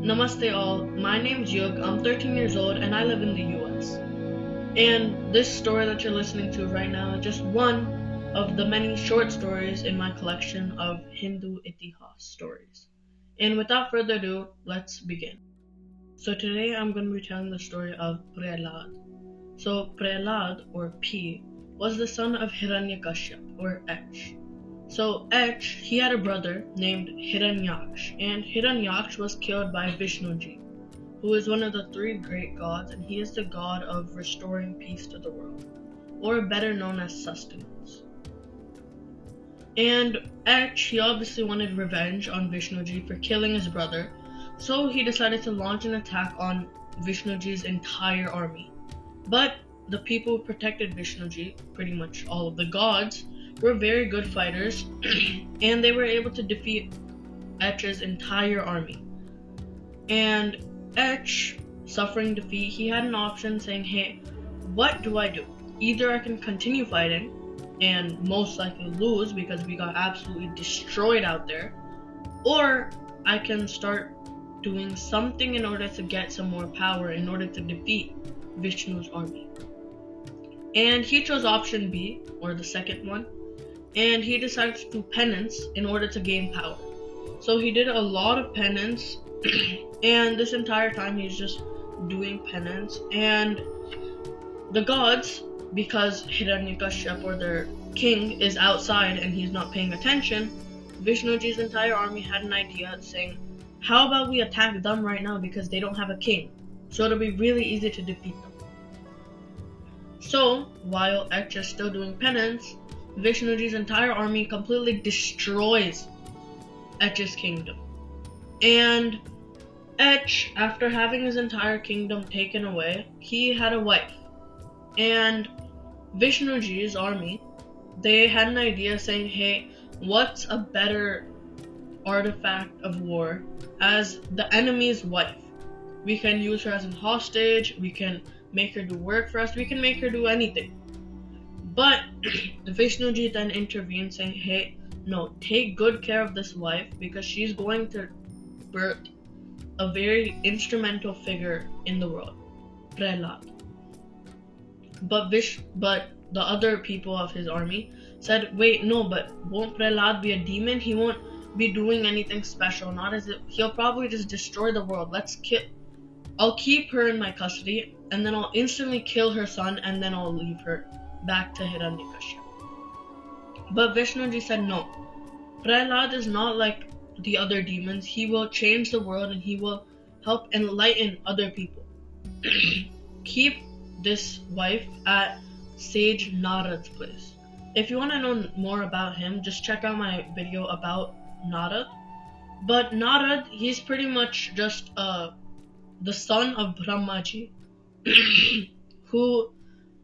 Namaste all, my name's Yug, I'm 13 years old and I live in the US. And this story that you're listening to right now is just one of the many short stories in my collection of Hindu Itihas stories. And without further ado, let's begin. So today I'm going to be telling the story of Prahlad. So Prahlad, or P, was the son of Hiranyakashipu, or H. So H, he had a brother named Hiranyaksh, and Hiranyaksh was killed by Vishnu, who is one of the three great gods, and he is the god of restoring peace to the world, or better known as sustenance. And H, he obviously wanted revenge on Vishnuji for killing his brother, so he decided to launch an attack on Vishnuji's entire army. But the people who protected Vishnuji, pretty much all of the gods, were very good fighters, and they were able to defeat H's entire army. And H, suffering defeat, he had an option saying, hey, what do I do? Either I can continue fighting and most likely lose because we got absolutely destroyed out there, or I can start doing something in order to get some more power in order to defeat Vishnu's army. And he chose option B, or the second one, and he decided to do penance in order to gain power. So he did a lot of penance, and this entire time he's just doing penance, and the gods, because Hiranyakashipu, or their king, is outside and he's not paying attention, Vishnuji's entire army had an idea saying, how about we attack them right now because they don't have a king, so it'll be really easy to defeat them. So, while H is still doing penance, Vishnuji's entire army completely destroys H's kingdom. And H, after having his entire kingdom taken away, he had a wife. And Vishnuji's army, they had an idea saying, hey, what's a better artifact of war as the enemy's wife? We can use her as a hostage, we can make her do work for us, we can make her do anything. But Vishnuji then intervened saying, hey, no, take good care of this wife because she's going to birth a very instrumental figure in the world, Prahlad. But the other people of his army said, wait, no, but won't Prahlad be a demon? He won't be doing anything special, not as if he'll probably just destroy the world. I'll keep her in my custody, and then I'll instantly kill her son, and then I'll leave her back to Hiranyakashipu. But Vishnuji said no. Prahlad is not like the other demons. He will change the world and he will help enlighten other people. Keep this wife at Sage Narad's place. If you want to know more about him, just check out my video about Narad. But Narad, he's pretty much just the son of Brahmaji, who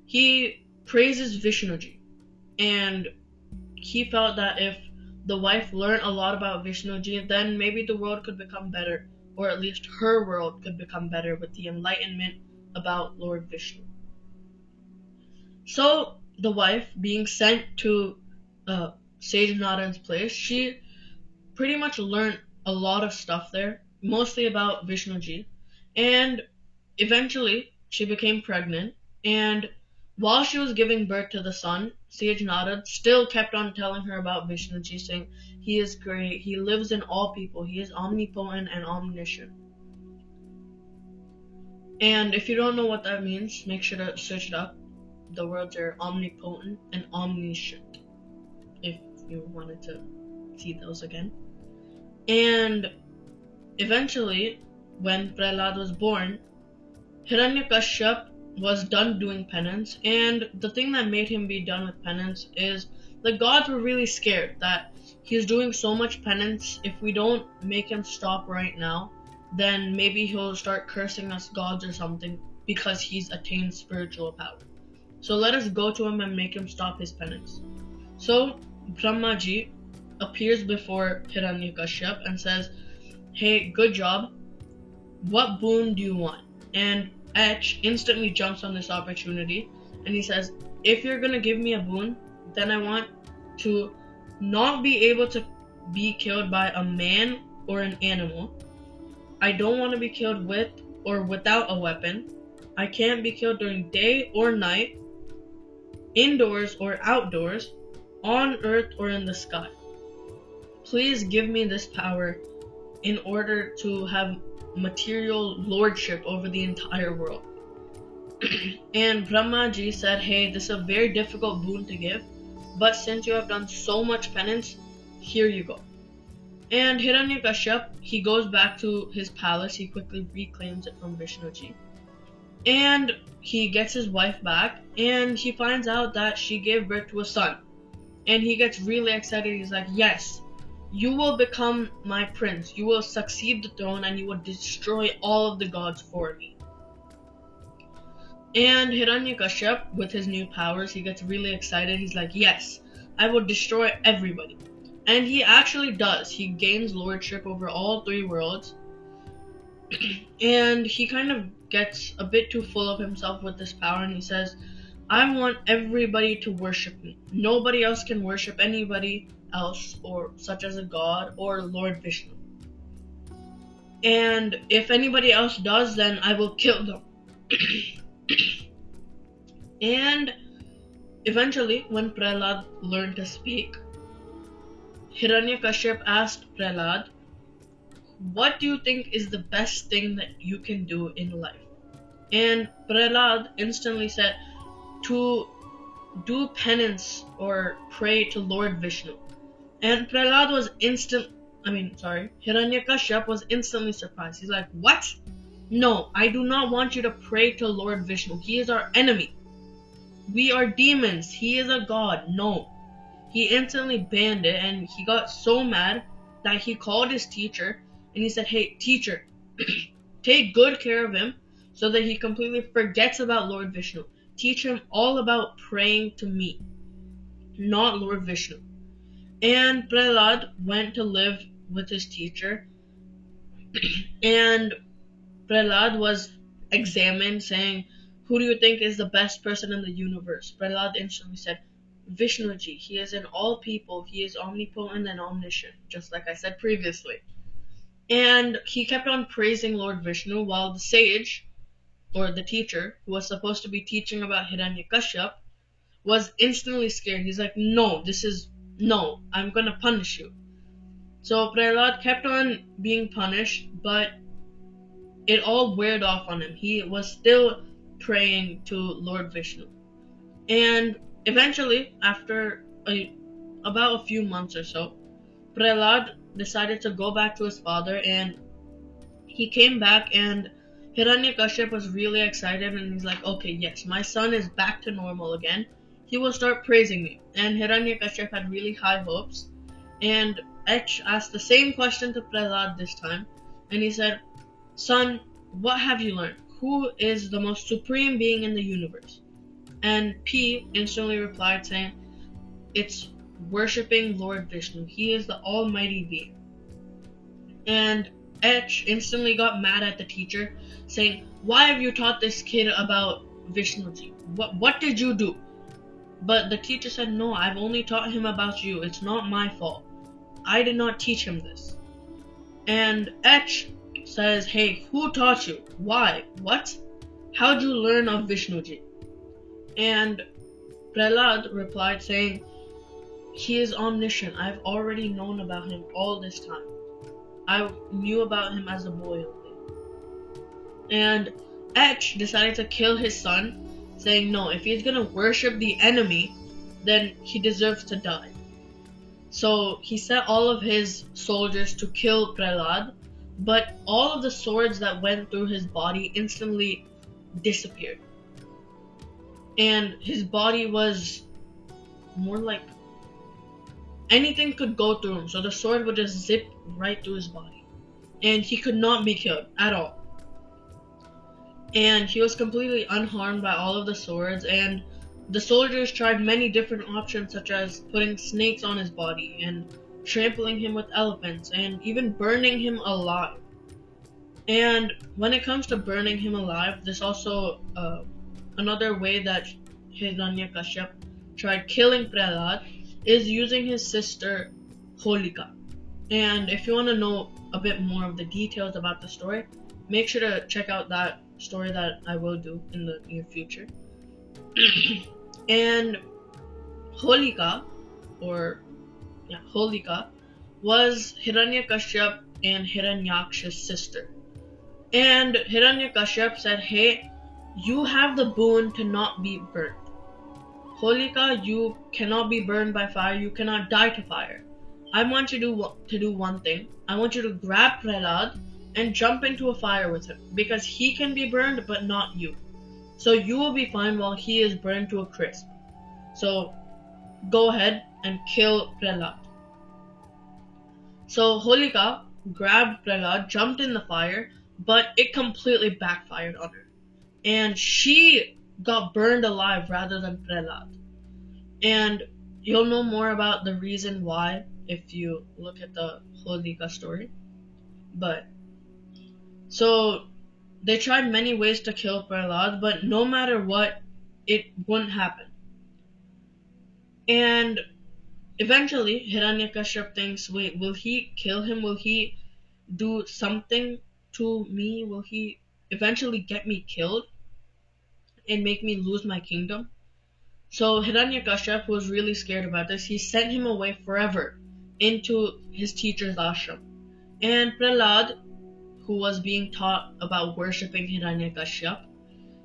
he praises Vishnuji, and he felt that if the wife learned a lot about Vishnuji, then maybe the world could become better, or at least her world could become better with the enlightenment about Lord Vishnu. So the wife, being sent to Sage Narad's place, she pretty much learned a lot of stuff there, mostly about Vishnuji, and eventually she became pregnant, and while she was giving birth to the son, Sage Narad still kept on telling her about Vishnuji, saying, he is great, he lives in all people, he is omnipotent and omniscient. And if you don't know what that means, make sure to search it up. The words are omnipotent and omniscient, if you wanted to see those again. And eventually, when Prahlad was born, Hiranyakashipu was done doing penance, and the thing that made him be done with penance is the gods were really scared that he's doing so much penance. If we don't make him stop right now, then maybe he'll start cursing us gods or something because he's attained spiritual power. So let us go to him and make him stop his penance. So Brahmaji appears before Hiranyakashipu and says, hey, good job, what boon do you want? And H instantly jumps on this opportunity and he says, if you're gonna give me a boon, then I want to not be able to be killed by a man or an animal. I don't want to be killed with or without a weapon. I can't be killed during day or night, indoors or outdoors, on earth or in the sky. Please give me this power in order to have material lordship over the entire world. And Brahmaji said, hey, this is a very difficult boon to give, but since you have done so much penance, here you go. And Hiranyakashipu, he goes back to his palace, he quickly reclaims it from Vishnuji. And he gets his wife back, and he finds out that she gave birth to a son. And he gets really excited, he's like, yes, you will become my prince, you will succeed the throne, and you will destroy all of the gods for me. And Hiranyakashipu, with his new powers, he gets really excited, he's like, yes, I will destroy everybody. And he actually does. He gains lordship over all three worlds. And he kind of gets a bit too full of himself with this power, and he says, I want everybody to worship me. Nobody else can worship anybody else, or such as a god or Lord Vishnu. And if anybody else does, then I will kill them. And eventually, when Prahlad learned to speak, Hiranyakashipu asked Prahlad, what do you think is the best thing that you can do in life? And Prahlad instantly said, to do penance or pray to Lord Vishnu. And Prahlad was Hiranyakashipu was instantly surprised. He's like, what? No, I do not want you to pray to Lord Vishnu. He is our enemy. We are demons. He is a god. No. He instantly banned it, and he got so mad that he called his teacher and he said, hey, teacher, take good care of him so that he completely forgets about Lord Vishnu. Teach him all about praying to me, not Lord Vishnu. And Prahlad went to live with his teacher, and Prahlad was examined, saying, who do you think is the best person in the universe? Prahlad instantly said, Vishnuji. He is in all people. He is omnipotent and omniscient, just like I said previously. And he kept on praising Lord Vishnu, while the sage, or the teacher, who was supposed to be teaching about Hiranyakashipu, was instantly scared. He's like, no, I'm gonna punish you. So Prahlad kept on being punished, but it all weared off on him. He was still praying to Lord Vishnu. And eventually, after about a few months or so, Prahlad decided to go back to his father, and he came back, and Hiranyakashipu was really excited, and he's like, okay, yes, my son is back to normal again. He will start praising me. And Hiranyakashipu had really high hopes, and Ech asked the same question to Prahlad this time, and he said, son, what have you learned? Who is the most supreme being in the universe? And P instantly replied, saying, it's worshipping Lord Vishnu. He is the almighty being. And Ech instantly got mad at the teacher, saying, why have you taught this kid about Vishnuji? What did you do? But the teacher said, no, I've only taught him about you. It's not my fault. I did not teach him this. And Ech says, hey, who taught you? Why? What? How'd you learn of Vishnuji? And Prahlad replied, saying, he is omniscient. I've already known about him all this time. I knew about him as a boy only. And Ech decided to kill his son, saying, no, if he's gonna worship the enemy, then he deserves to die. So he set all of his soldiers to kill Prahlad, but all of the swords that went through his body instantly disappeared. And his body was more like anything could go through him, so the sword would just zip right through his body. And he could not be killed at all. And he was completely unharmed by all of the swords, and the soldiers tried many different options, such as putting snakes on his body, and trampling him with elephants, and even burning him alive. And when it comes to burning him alive, there's also another way that Hiranyakashipu tried killing Prahlad is using his sister Holika. And if you want to know a bit more of the details about the story, make sure to check out that story that I will do in the near future. And Holika, or Holika, was Hiranyakashipu and Hiranyaksh's sister. And Hiranyakashipu said, "Hey, you have the boon to not be burnt. Holika, you cannot be burned by fire, you cannot die to fire. I want you to do one thing. I want you to grab Prahlad and jump into a fire with him, because he can be burned but not you. So you will be fine while he is burned to a crisp. So go ahead and kill Prahlad." So Holika grabbed Prahlad, jumped in the fire, but it completely backfired on her. And she got burned alive rather than Prahlad. And you'll know more about the reason why if you look at the Holika story. But so they tried many ways to kill Prahlad, but no matter what, it wouldn't happen. And eventually, Hiranyakashipu thinks, wait, will he kill him? Will he do something to me? Will he eventually get me killed and make me lose my kingdom? So Hiranyakashipu was really scared about this. He sent him away forever into his teacher's ashram. And Prahlad, who was being taught about worshipping Hiranyakashipu,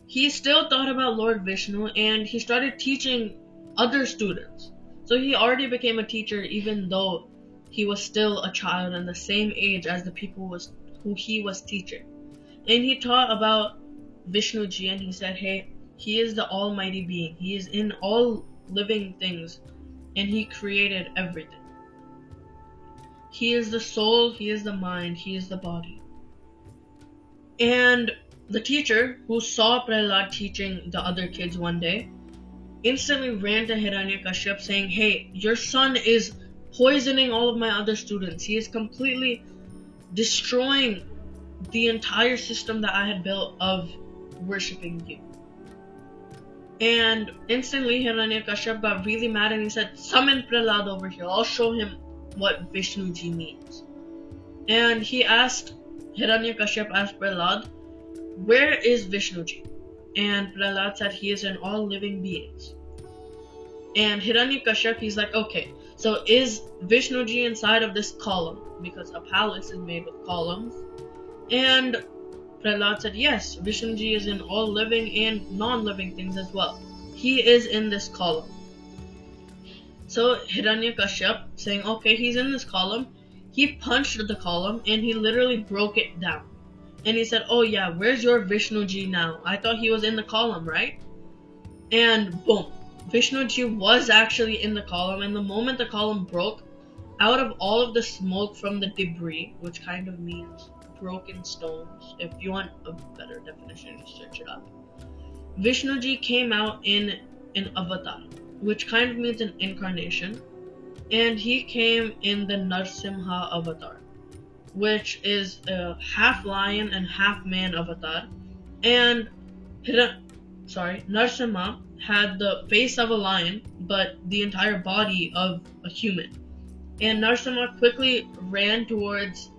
he still thought about Lord Vishnu, and he started teaching other students. So he already became a teacher even though he was still a child and the same age as the people who he was teaching. And he taught about Vishnu Ji, and he said, hey, he is the almighty being. He is in all living things, and he created everything. He is the soul, he is the mind, he is the body. And the teacher, who saw Prahlad teaching the other kids one day, instantly ran to Hiranyakashipu saying, hey, your son is poisoning all of my other students. He is completely destroying the entire system that I had built of worshipping you. And instantly Hiranyakashipu got really mad and he said, summon Prahlad over here. I'll show him what Vishnu Ji means. And Hiranyakashipu asked Prahlad, where is Vishnu Ji? And Prahlad said he is in all living beings. And Hiranyakashipu, he's like, okay, so is Vishnu Ji inside of this column? Because a palace is made with columns. And Prahlad said, yes, Vishnu Ji is in all living and non-living things as well. He is in this column. So Hiranyakashipu, saying, okay, he's in this column, he punched the column and he literally broke it down. And he said, oh yeah, where's your Vishnu Ji now? I thought he was in the column, right? And boom, Vishnu Ji was actually in the column, and the moment the column broke, out of all of the smoke from the debris, which kind of means broken stones, if you want a better definition, just search it up, Vishnu Ji came out in an avatar, which kind of means an incarnation, and he came in the Narasimha avatar, which is a half lion and half man avatar. And Narasimha had the face of a lion, but the entire body of a human. And Narasimha quickly ran towards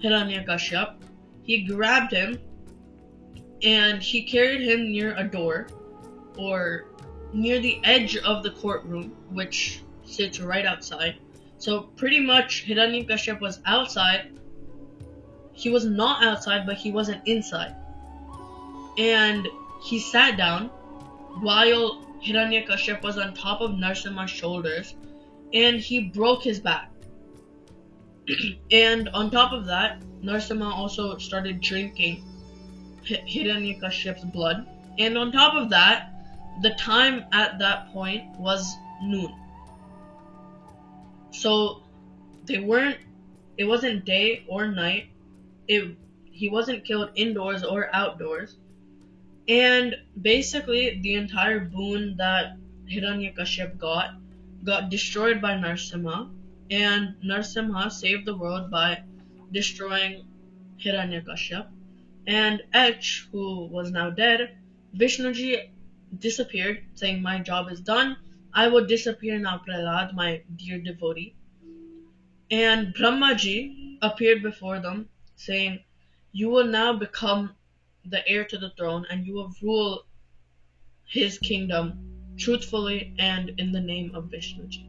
Hiranyakashipu. He grabbed him, and he carried him near a door, or near the edge of the courtroom, which sits right outside. So pretty much Hiranyakashipu was outside. He was not outside, but he wasn't inside. And he sat down while Hiranyakashipu was on top of Narasimha's shoulders, and he broke his back. And on top of that, Narasimha also started drinking Hiranyakashipu's blood. And on top of that, the time at that point was noon. So it wasn't day or night. He wasn't killed indoors or outdoors. And basically, the entire boon that Hiranyakashipu got destroyed by Narasimha, and Narasimha saved the world by destroying Hiranyakashipu. And H, who was now dead, Vishnu Ji disappeared, saying, my job is done. I will disappear now, Prahlad, my dear devotee. And Brahmaji appeared before them, saying, "You will now become the heir to the throne, and you will rule his kingdom truthfully and in the name of Vishnuji."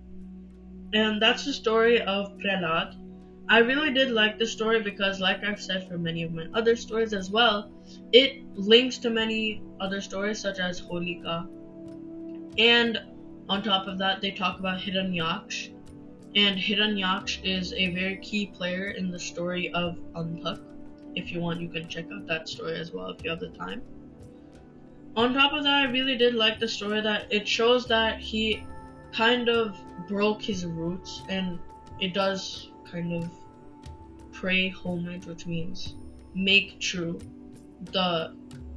And that's the story of Prahlad. I really did like the story because, like I've said for many of my other stories as well, it links to many other stories such as Holika. And on top of that, they talk about Hiranyaksh. And Hiranyaksh is a very key player in the story of Antak. If you want, you can check out that story as well if you have the time. On top of that, I really did like the story that it shows that he kind of broke his roots, and it does kind of pay homage, which means make true the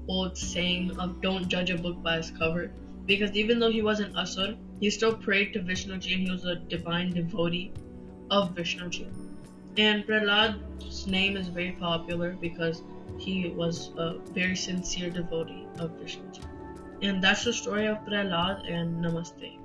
old saying of don't judge a book by its cover. Because even though he was an Asur, he still prayed to Vishnuji and he was a divine devotee of Vishnuji. And Prahlad's name is very popular because he was a very sincere devotee of Vishnuji. And that's the story of Prahlad, and Namaste.